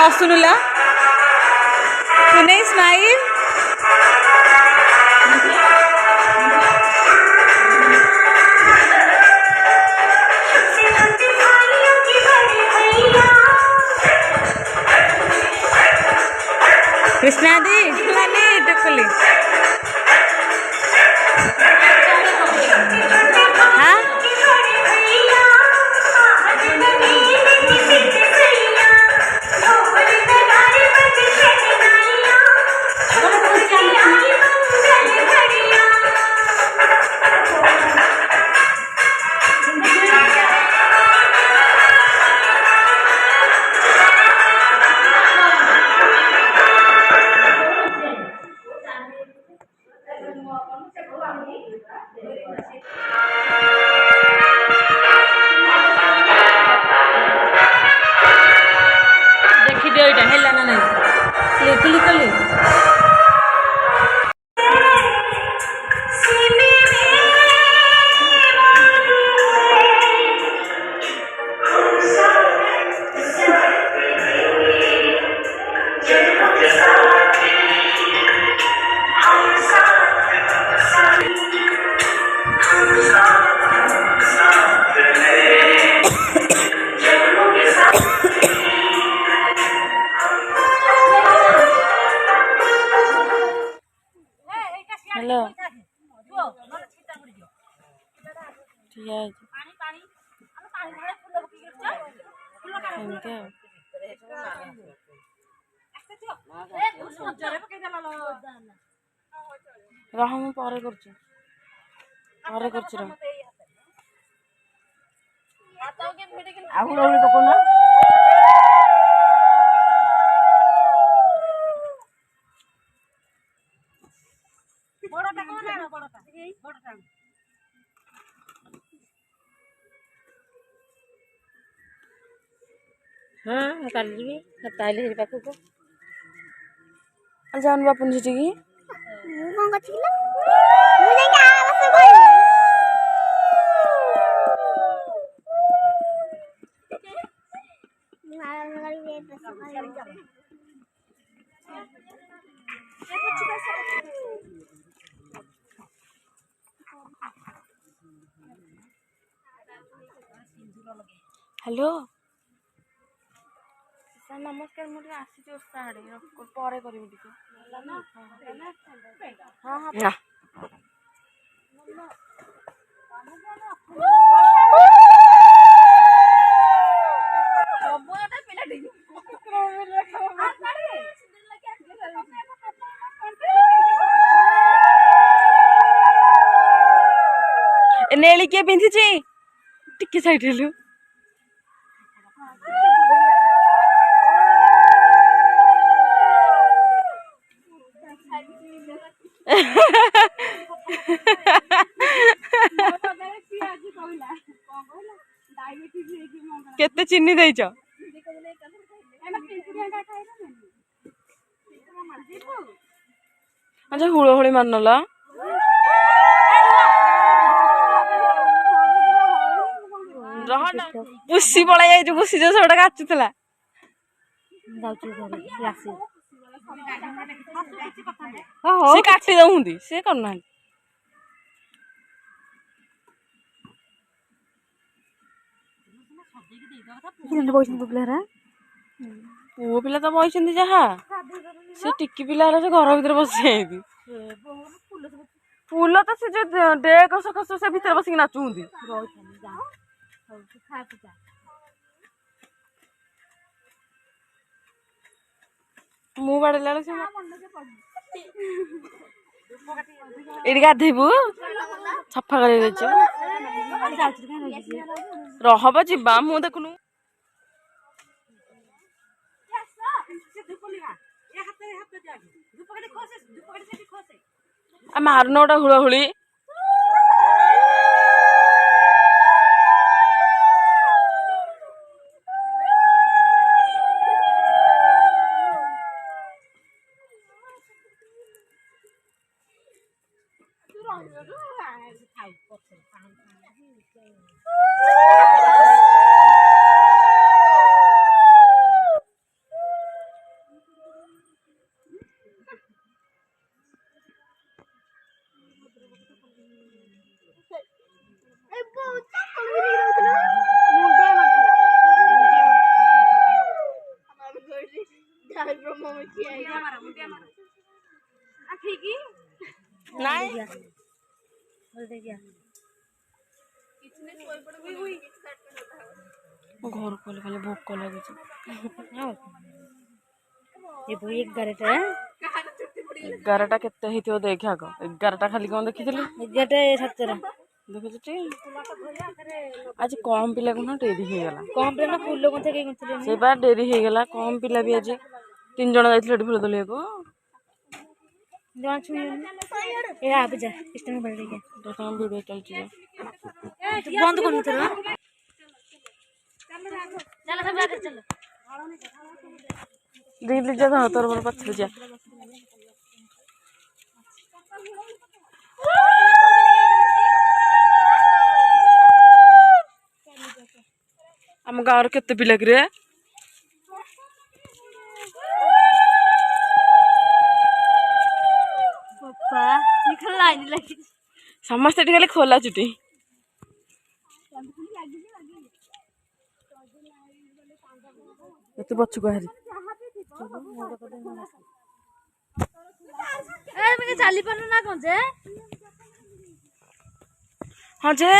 हसुनुला तू नहीं स्माइल कृष्णा दी लानी टुकुली हाँ हेलो रह मु पर हाँ कर ताइले पाखक जान बापुन जी हेलो सर नमस्कार मुझे आसी साड़े पर हाँ हाँ ना नेली किए पिंधि टिके साइड हेलु केते चिन्नी देइछ अच्छा हुलो हुली मारनला रहना पुसी पळा जाय जो पुसी जो सोडा काचुतला से काटी दउंदी से करना पुओ पिला तो बइछन्ती जहा से टिकी पिला से घर भीतर बसी जाइदी फूल तो से जो डेक सखस से भीतर बसिक नाचुंदी मु बाड़ेला से एडी गाधेबू सफा कर रहब जीवा मु देखुनु मारन गोटा हुड़हुड़ी ନାଇଁ ଘରକୁ ଗଲେ ଖାଲି ଭୋକ ଲାଗୁଛି। 11ଟା କେତେ ହେଇଥିବ ଦେଖେ ଆଗ। 11ଟା ଖାଲି କଣ ଦେଖିଥିଲି 11:07 ଦେଖୁଛି। ଆଜି କମ ପିଲାକୁ ନା ଡେରି ହେଇଗଲା। କମ ପିଲା ଫୁଲ କଥା କେହି ଗୁନ୍ଥିଲେ ସେ ବା ଡେରି ହେଇଗଲା। କମ ପିଲା ବି ଆଜି 3 ଜଣ ଯାଇଥିଲେ ଏଠି ଫୁଲ ତୋଳିବାକୁ। ଜଣ ଛୁଇଁନି ଏ ଆବଜା ଇଷ୍ଟନ ବଳଦେଇକି ଭିଡ଼ିଓ ଚାଲିଛି ବନ୍ଦ କରୁନି ତୋର ଚାଲ ସବୁ ଆଗରେ ଚାଲ ଦିଲ୍ଲୀ ଯା ତୋର ମୋର ପଛରେ ଯା। ଆମ ଗାଁର କେତେ ପିଲା କିରେ? ସମସ୍ତେ ଏଠି ଖାଲି ଖୋଲା ଚୁଟି। ତୁ ପଛକୁ ବାହାରି ଚାଲି ପାରୁନୁ ନା କଣ ଯେ? ହଁ ଯେ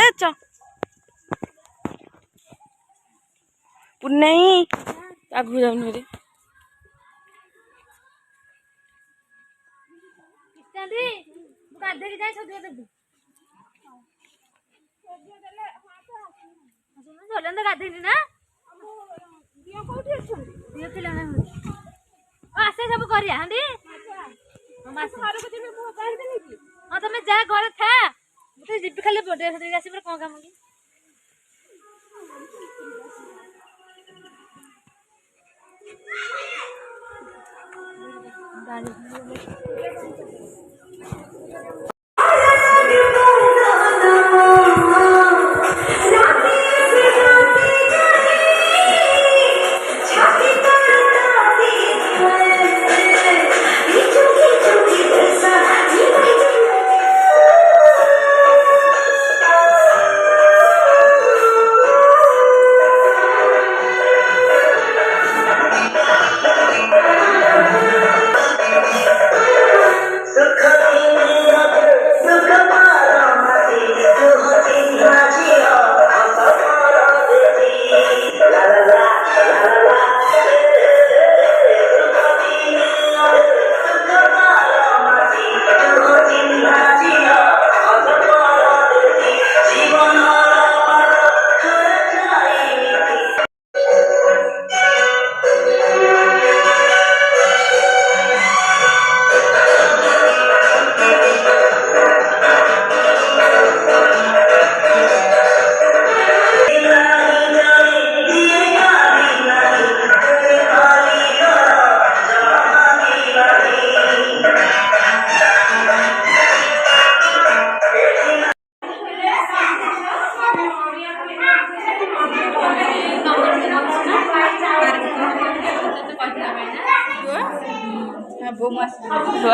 ପୁନେଇ ଆଗକୁ ଯାଉନି ରେ। ଗାଧେଇକି ଯାଇ ସଜା ଦେବି ଗାଧେଇନି ନା ଆସେ ସବୁ କରିବା ହଁ ତମେ ଯା ଘରେ ଥା ମୁଁ ଯିବି ଖାଲି ଡ୍ରେସ୍ ଧରିକି ଆସିବି କଣ କାମ କି?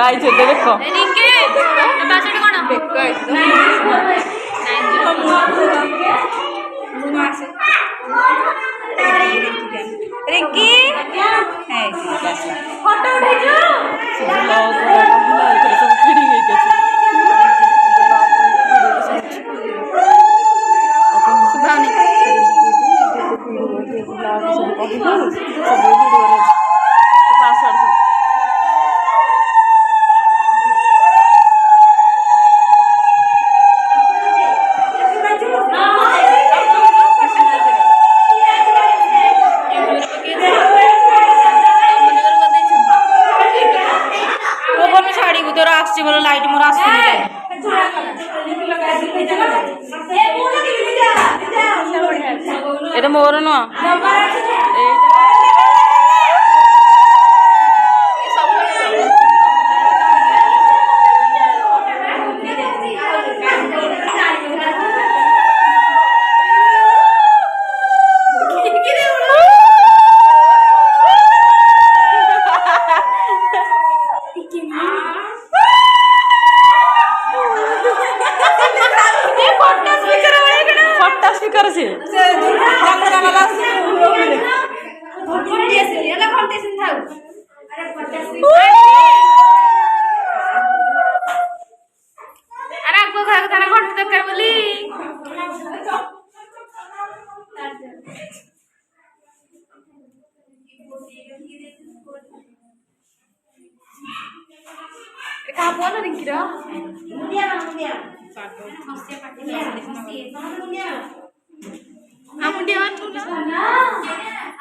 ଆଇଛ ଦେଖ এটা মোর নয় अरे आपको घर का घंटे तक कर बोली कहाँ बोल रिंकी रो मुंडिया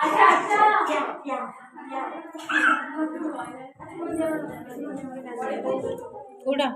अच्छा अच्छा कोड़ा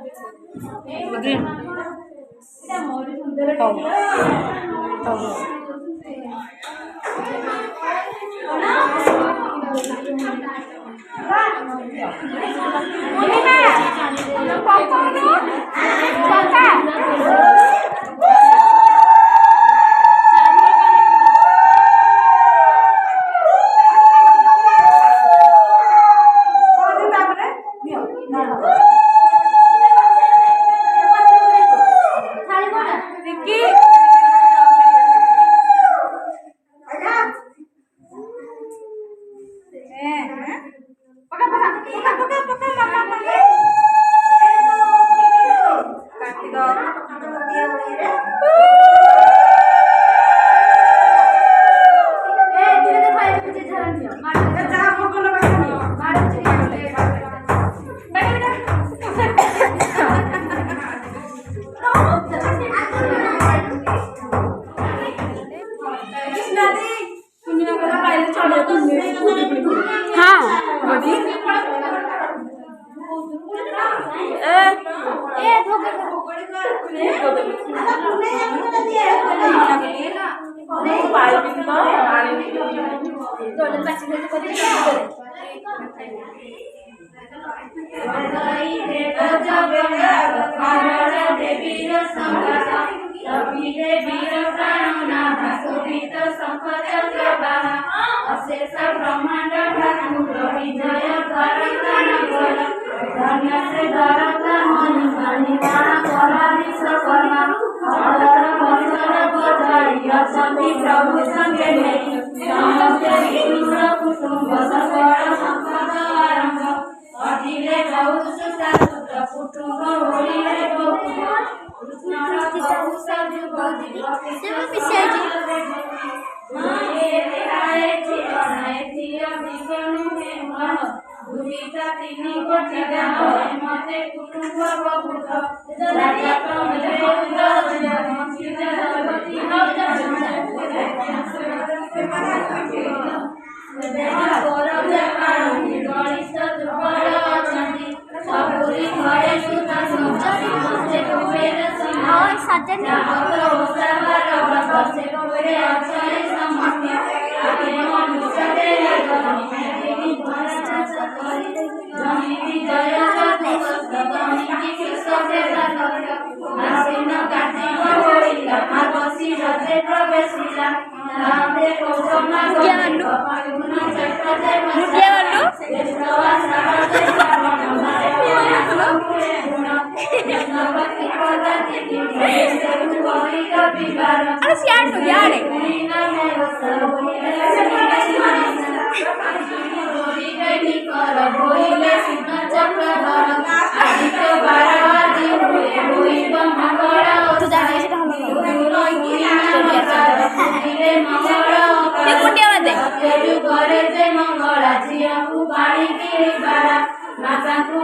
प्रभु संगे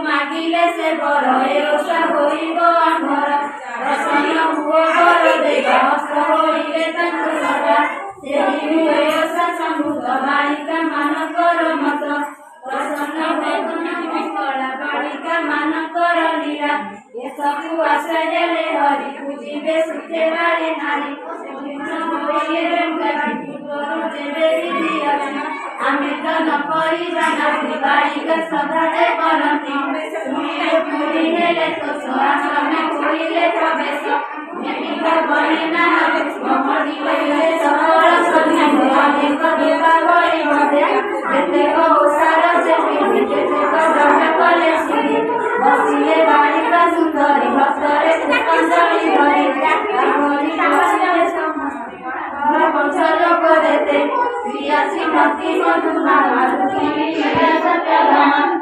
मागिले से बड़ सबू आश्रय ले हरि पूजिबे सुखे वाले नारी आमे तो न परिबा नारी बालिका सदाले करती पूरी हेले तो आश्रमे कोइले प्रवेश मेटिका बने ना मोहरी ले सफल सन्यासी अनेक विवाह होई मधे जेते को सारा से जेते को दमे कले सिद्धि बसिले बालिका सुंदरी भक्तरे कंजली भरी हरि नामले समस्त पंचल करते प्रिया श्रीमती मधुमा मारुति सत्य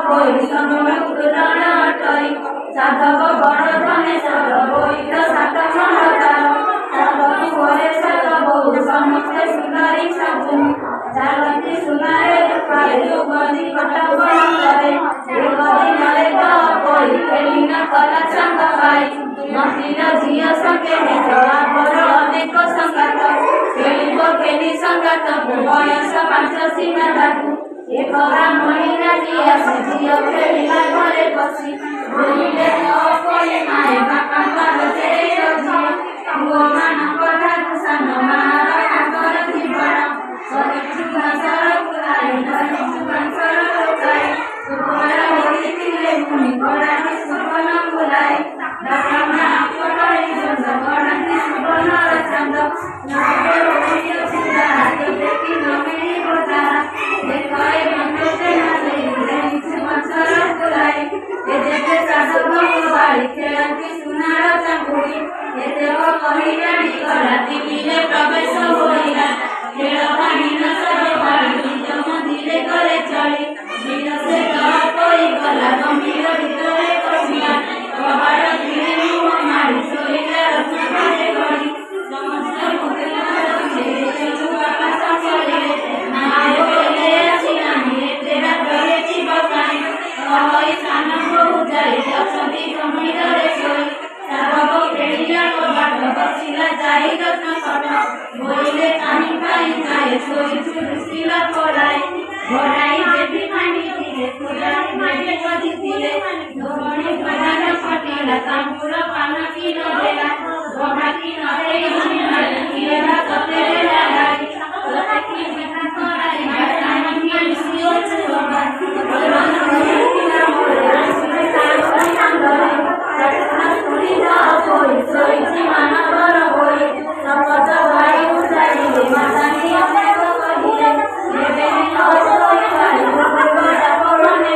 ପରିଶ୍ରମ ମୁକୁଟଣ ଅଟଇ ସାଧବ ବଡ଼ ଧନେଶ୍ୱର ବୋଇତ ସାତ ମହତାର ସାଧବ ପରେ ସାତ ବହୁ ସମସ୍ତେ ସୁନ୍ଦରୀ ସାଧୁନି ଚାଲନ୍ତି ସୁନାରେ ରୂପାରେ ଯୁଗଦି କଟକ କରେ ଏକ ଦିନରେ ପରି ଖେଳି ନ କଲା ସାଙ୍ଗ ପାଇ ମନ୍ଦିର ଝିଅ ସଙ୍ଗେ ନିଜ ଆପର ଅନେକ ସଙ୍ଗାତ ଖେଳିବ ଖେଳି ସଙ୍ଗାତ ବୟସ 5 ସୀମା ତାକୁ ଏକ ବ୍ରାହ୍ମଣୀ ରାଜି ଆସି ଝିଅ ଖେଳିଲା ଘରେ ବସି ବୋଲିଲେ ପରି ମାଏ ବାପାଙ୍କର ଝିଅ ପୁଅମାନଙ୍କ ଠାରୁ ସାନ ମାର ତାଙ୍କର ଜୀବନ ସରିଛୁଆ ସରକୁଳାଇ ଧରିଛୁଆ ସରକାଇ ସୁପର ହୋଇଥିଲେ ପୁଣି ଗଡ଼ାଣି ସୁବନ ବୁଲାଇ ବାପା ପଡ଼ଇ ଚନ୍ଦ ଗଡ଼ାଣି ସୁବନର ଚନ୍ଦ ଦେଖି ନ ମିଳିବ ତାରା ଦେଖ ଏ ସରକୁଳାଇ ଏ ଯେତେ ସାଧବଙ୍କୁ ବାଳି ଖେଳନ୍ତି ସୁନାର ଚାଙ୍ଗୁଡ଼ି ଏତେକ କହି ଜାଣିଗଲା ଟିଭିରେ ପ୍ରବେଶ ହୋଇଲା ଖେଳ ଭାଙ୍ଗିନ ସବୁ ବାଳି ନିଜ ମନ୍ଦିରେ କଲେ ଚଳି ଦିନ ସେ ପରି ଗଲା ଗମ୍ଭୀର ଭିତରେ ପଶିଲା କବାଟ କିଣି ମୁହଁ ମାଡ଼ି ଶୋଇଲା ରତ୍ନଘରେ ଗଡ଼ି ସମସ୍ତ ବାପା ସମ୍ଭାଳିଲେ ନାଏ ବେଲେ ଆସି ନାହିଁ ଏତେ ରାତରେ ଯିବ କାହିଁ କହି ସାନ ବୋହୂ ଯାଇ ଅଛନ୍ତି ଗମ୍ଭୀରରେ ଶୋଇ ସାଧବ ଖେଳିଲା କବାଟ ବସିଲା ଯାଇ ରତ୍ନ ଖଟ ବୋଇଲେ କାହିଁ ପାଇଁ ଯାଏ ଶୋଇଛୁ ରୁଷିଲା ପଳାଇ ଘୋଡ଼ାଇ ଦେବୀ ମାଣ୍ଡିଥିଲେ ଫୁଲାଇ ମାଣ୍ଡି ବଜିଥିଲେ ଧୋବଣୀ ପ୍ରଧାନ ଫଟିଲା ତାମ୍ବୁର ପାନ କି ନ ଦେଲା ଗଭା କି ନ ଦେଇ କିଏବା ତତେ ଦେଲା ଗାଇ ତତେ କି ବିଧା କରାଇ ଗାଇ କି ମିଶିଅଛୁ ବାବା ଶୋଇଛି ମାନବର ହୋଇ ଶପଥ ଭାଇ ଉଠାଇଲେ ମାତାନି ଅନେକ କହିଲେ ଏବେ ମନେ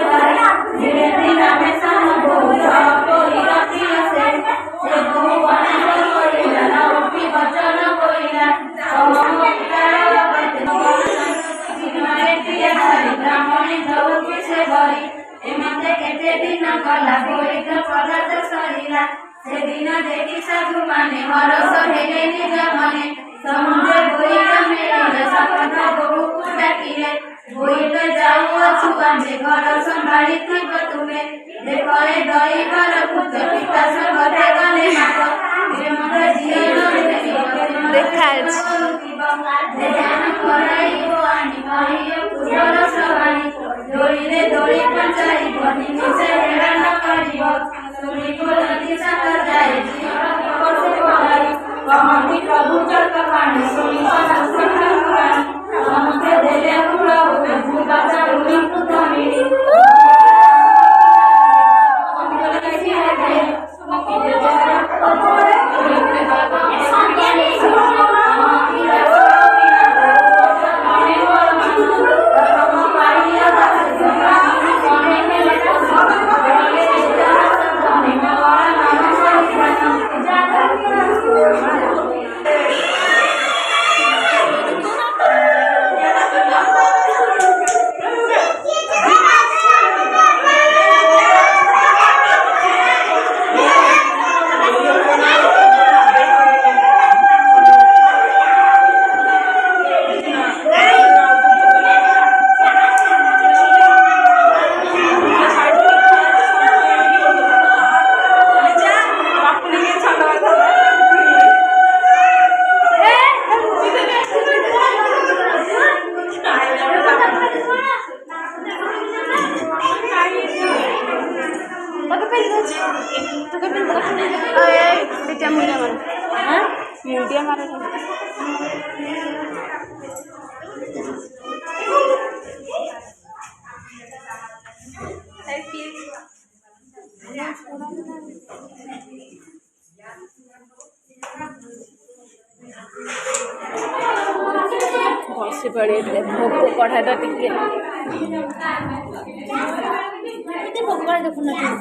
ଭାଇ ଧୀରେ ଧୀରେ ଆମେ ସାନ ବୋହୁ ପରି ରଖି ଆସେ ସେ ବୋହୁ ଅନେକ କହିଲା ନଉଟି ବଚନ କହିଲା ବ୍ରାହ୍ମଣୀ ଧଉକି ସେ ଭରି ଏମତେ କେତେ ଦିନ ଗଲା ବୋଇତ ପଦାର୍ଥ ସରିଲା ସେଦିନ ଦେଖି ସାଧୁ ମାନେ ହରସ ହେଲେ ନିଜ ମନେ ସମୁଦ୍ର ବୋଇତ ମିଳିଲେ ଶପଥ ବୋହୂକୁ ଡାକିଲେ ବୋଇତ ଯାଉଅଛୁ ଆମେ ଘର ସମ୍ଭାଳିଥିବ ତୁମେ ଦେଖ ଏ ଦଇବର ପୂଜ ପିତା ସଙ୍ଗରେ ଗଲେ ମାତ ମତେ ଝିଅ ଧ୍ୟାନ କରାଇବ ଆଣି କହିବ ପୂଜର ସବାଣି ଦୋଳିରେ ଦୋଳି ପଞ୍ଚାଇବ ନିମିଷେ ହେଳନ କରିବ ଶୁଣି ବୋଲନ୍ତି ସାତ ଯାଏ କହନ୍ତି ପ୍ରଭୁ ଚକ ପାଣି ଶୁଣି ସମସ୍ତେ ଦେଲେ ଫୁଳ मुंडिया मारे बसी पड़े भोग कढ़ा टिके भगवान देखुना